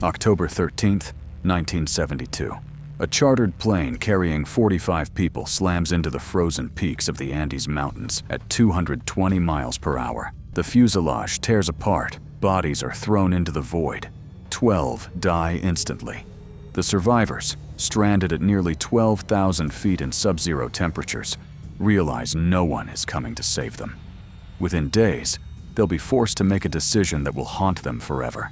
October 13th, 1972. A chartered plane carrying 45 people slams into the frozen peaks of the Andes Mountains at 220 miles per hour. The fuselage tears apart, bodies are thrown into the void. 12 die instantly. The survivors, stranded at nearly 12,000 feet in sub-zero temperatures, realize no one is coming to save them. Within days, they'll be forced to make a decision that will haunt them forever.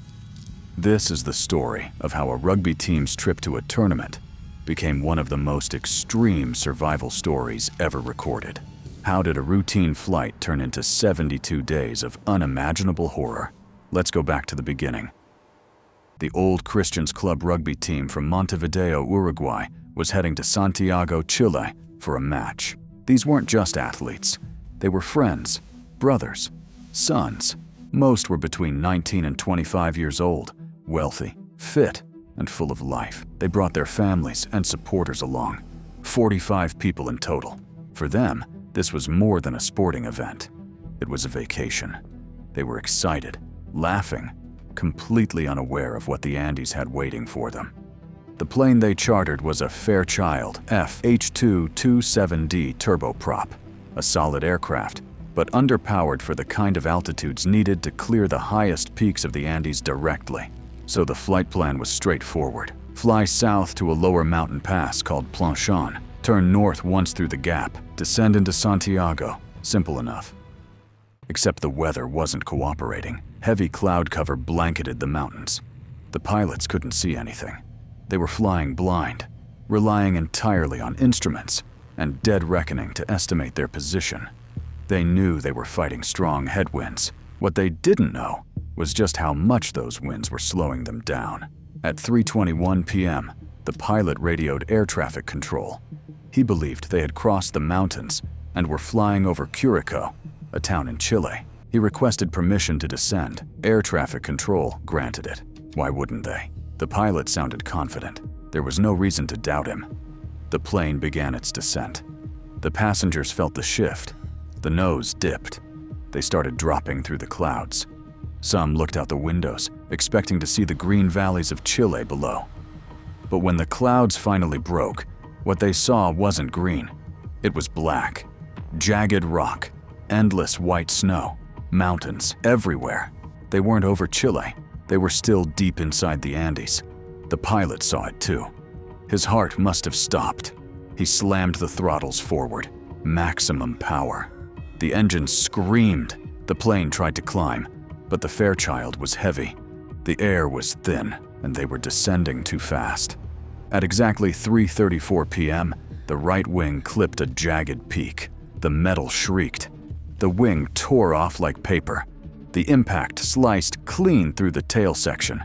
This is the story of how a rugby team's trip to a tournament became one of the most extreme survival stories ever recorded. How did a routine flight turn into 72 days of unimaginable horror? Let's go back to the beginning. The Old Christians Club rugby team from Montevideo, Uruguay, was heading to Santiago, Chile, for a match. These weren't just athletes. They were friends, brothers, sons. Most were between 19 and 25 years old, wealthy, fit, and full of life. They brought their families and supporters along. 45 people in total. For them, this was more than a sporting event. It was a vacation. They were excited, laughing, completely unaware of what the Andes had waiting for them. The plane they chartered was a Fairchild FH227D turboprop, a solid aircraft, but underpowered for the kind of altitudes needed to clear the highest peaks of the Andes directly. So the flight plan was straightforward. Fly south to a lower mountain pass called Plummeting, turn north once through the gap, descend into Santiago. Simple enough. Except the weather wasn't cooperating. Heavy cloud cover blanketed the mountains. The pilots couldn't see anything. They were flying blind, relying entirely on instruments and dead reckoning to estimate their position. They knew they were fighting strong headwinds. What they didn't know was just how much those winds were slowing them down. At 3:21 p.m., the pilot radioed air traffic control. He believed they had crossed the mountains and were flying over Curacao, a town in Chile. He requested permission to descend. Air traffic control granted it. Why wouldn't they? The pilot sounded confident. There was no reason to doubt him. The plane began its descent. The passengers felt the shift. The nose dipped. They started dropping through the clouds. Some looked out the windows, expecting to see the green valleys of Chile below. But when the clouds finally broke, what they saw wasn't green. It was black. Jagged rock, endless white snow, mountains everywhere. They weren't over Chile. They were still deep inside the Andes. The pilot saw it too. His heart must have stopped. He slammed the throttles forward. Maximum power. The engine screamed. The plane tried to climb, but the Fairchild was heavy. The air was thin, and they were descending too fast. At exactly 3:34 p.m., the right wing clipped a jagged peak. The metal shrieked. The wing tore off like paper. The impact sliced clean through the tail section.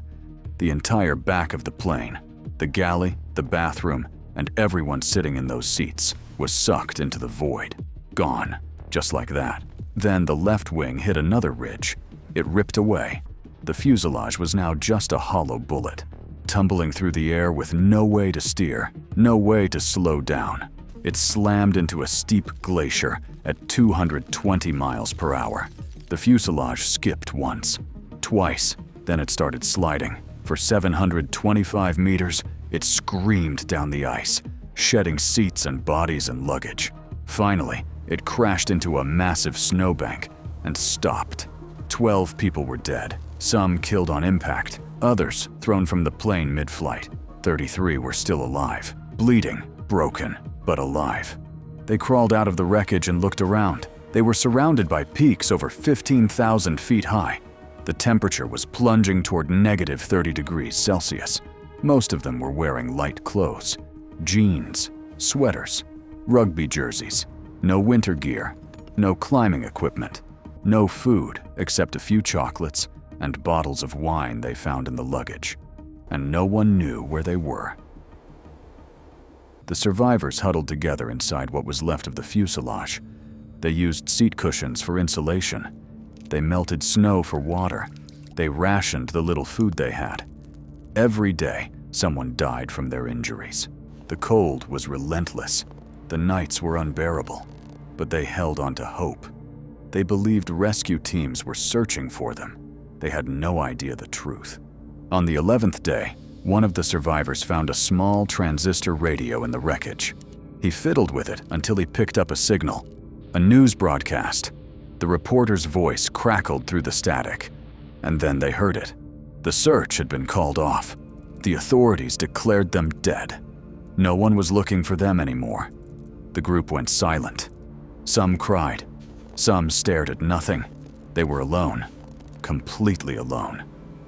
The entire back of the plane, the galley, the bathroom, and everyone sitting in those seats was sucked into the void. Gone, just like that. Then the left wing hit another ridge. It ripped away. The fuselage was now just a hollow bullet, tumbling through the air with no way to steer, no way to slow down. It slammed into a steep glacier at 220 miles per hour. The fuselage skipped once, twice, then it started sliding. For 725 meters, it screamed down the ice, shedding seats and bodies and luggage. Finally, it crashed into a massive snowbank and stopped. 12 people were dead, some killed on impact, others thrown from the plane mid-flight. 33 were still alive, bleeding, broken, but alive. They crawled out of the wreckage and looked around. They were surrounded by peaks over 15,000 feet high. The temperature was plunging toward negative 30 degrees Celsius. Most of them were wearing light clothes, jeans, sweaters, rugby jerseys. No winter gear, no climbing equipment, no food except a few chocolates and bottles of wine they found in the luggage. And no one knew where they were. The survivors huddled together inside what was left of the fuselage. They used seat cushions for insulation. They melted snow for water. They rationed the little food they had. Every day, someone died from their injuries. The cold was relentless. The nights were unbearable, but they held on to hope. They believed rescue teams were searching for them. They had no idea the truth. On the 11th day, one of the survivors found a small transistor radio in the wreckage. He fiddled with it until he picked up a signal, a news broadcast. The reporter's voice crackled through the static, and then they heard it. The search had been called off. The authorities declared them dead. No one was looking for them anymore. The group went silent. Some cried. Some stared at nothing. They were alone, completely alone,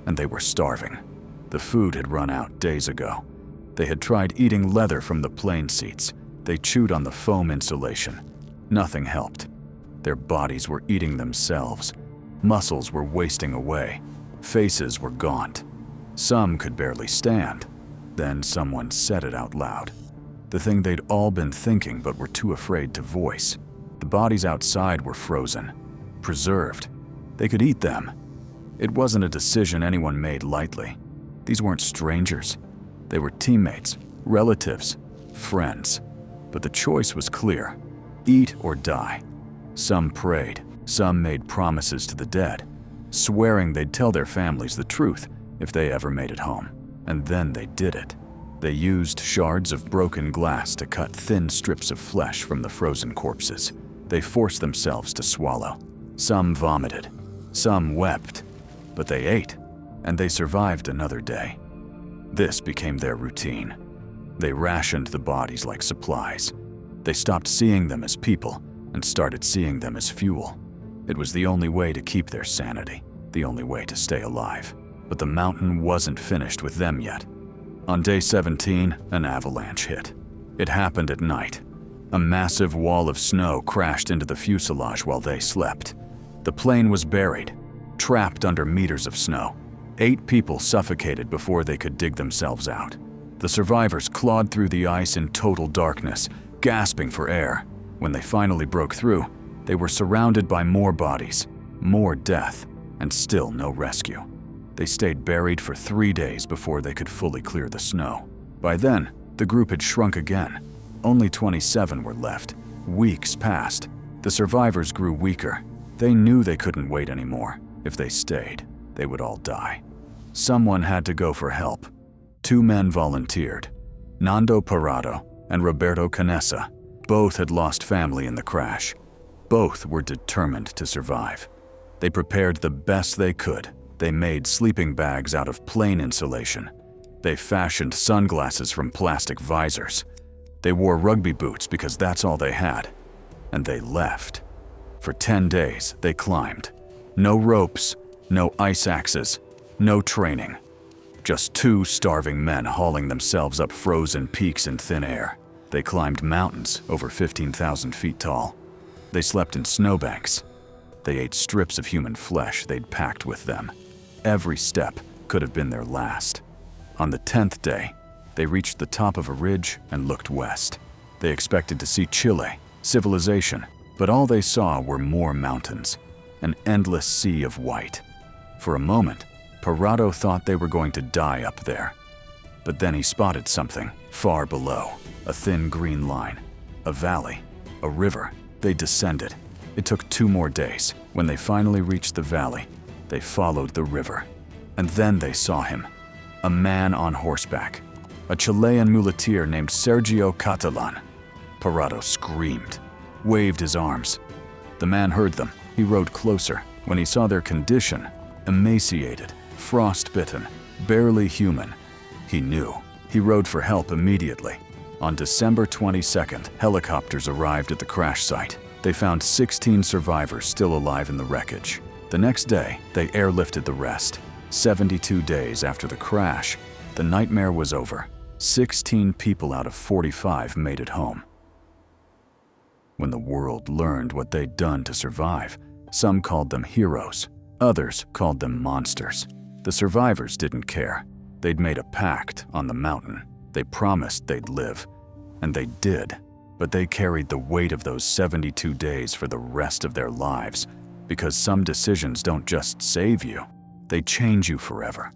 and they were starving. The food had run out days ago. They had tried eating leather from the plane seats. They chewed on the foam insulation. Nothing helped. Their bodies were eating themselves. Muscles were wasting away. Faces were gaunt. Some could barely stand. Then someone said it out loud. The thing they'd all been thinking but were too afraid to voice. The bodies outside were frozen, preserved. They could eat them. It wasn't a decision anyone made lightly. These weren't strangers. They were teammates, relatives, friends. But the choice was clear: eat or die. Some prayed, some made promises to the dead, swearing they'd tell their families the truth if they ever made it home. And then they did it. They used shards of broken glass to cut thin strips of flesh from the frozen corpses. They forced themselves to swallow. Some vomited, some wept, but they ate, and they survived another day. This became their routine. They rationed the bodies like supplies. They stopped seeing them as people and started seeing them as fuel. It was the only way to keep their sanity, the only way to stay alive. But the mountain wasn't finished with them yet. On day 17, an avalanche hit. It happened at night. A massive wall of snow crashed into the fuselage while they slept. The plane was buried, trapped under meters of snow. 8 people suffocated before they could dig themselves out. The survivors clawed through the ice in total darkness, gasping for air. When they finally broke through, they were surrounded by more bodies, more death, and still no rescue. They stayed buried for 3 days before they could fully clear the snow. By then, the group had shrunk again. Only 27 were left. Weeks passed. The survivors grew weaker. They knew they couldn't wait anymore. If they stayed, they would all die. Someone had to go for help. 2 men volunteered, Nando Parado and Roberto Canessa. Both had lost family in the crash. Both were determined to survive. They prepared the best they could. They made sleeping bags out of plane insulation. They fashioned sunglasses from plastic visors. They wore rugby boots because that's all they had. And they left. For 10 days, they climbed. No ropes, no ice axes, no training. Just 2 starving men hauling themselves up frozen peaks in thin air. They climbed mountains over 15,000 feet tall. They slept in snowbanks. They ate strips of human flesh they'd packed with them. Every step could have been their last. On the 10th day, they reached the top of a ridge and looked west. They expected to see Chile, civilization, but all they saw were more mountains, an endless sea of white. For a moment, Parado thought they were going to die up there. But then he spotted something far below, a thin green line, a valley, a river. They descended. It took 2 more days. When they finally reached the valley, they followed the river. And then they saw him, a man on horseback, a Chilean muleteer named Sergio Catalan. Parado screamed, waved his arms. The man heard them. He rode closer. When he saw their condition, emaciated, frostbitten, barely human, he knew. He rode for help immediately. On December 22nd, helicopters arrived at the crash site. They found 16 survivors still alive in the wreckage. The next day, they airlifted the rest. 72 days after the crash, the nightmare was over. 16 people out of 45 made it home. When the world learned what they'd done to survive, some called them heroes. Others called them monsters. The survivors didn't care. They'd made a pact on the mountain. They promised they'd live. And they did. But they carried the weight of those 72 days for the rest of their lives, because some decisions don't just save you, they change you forever.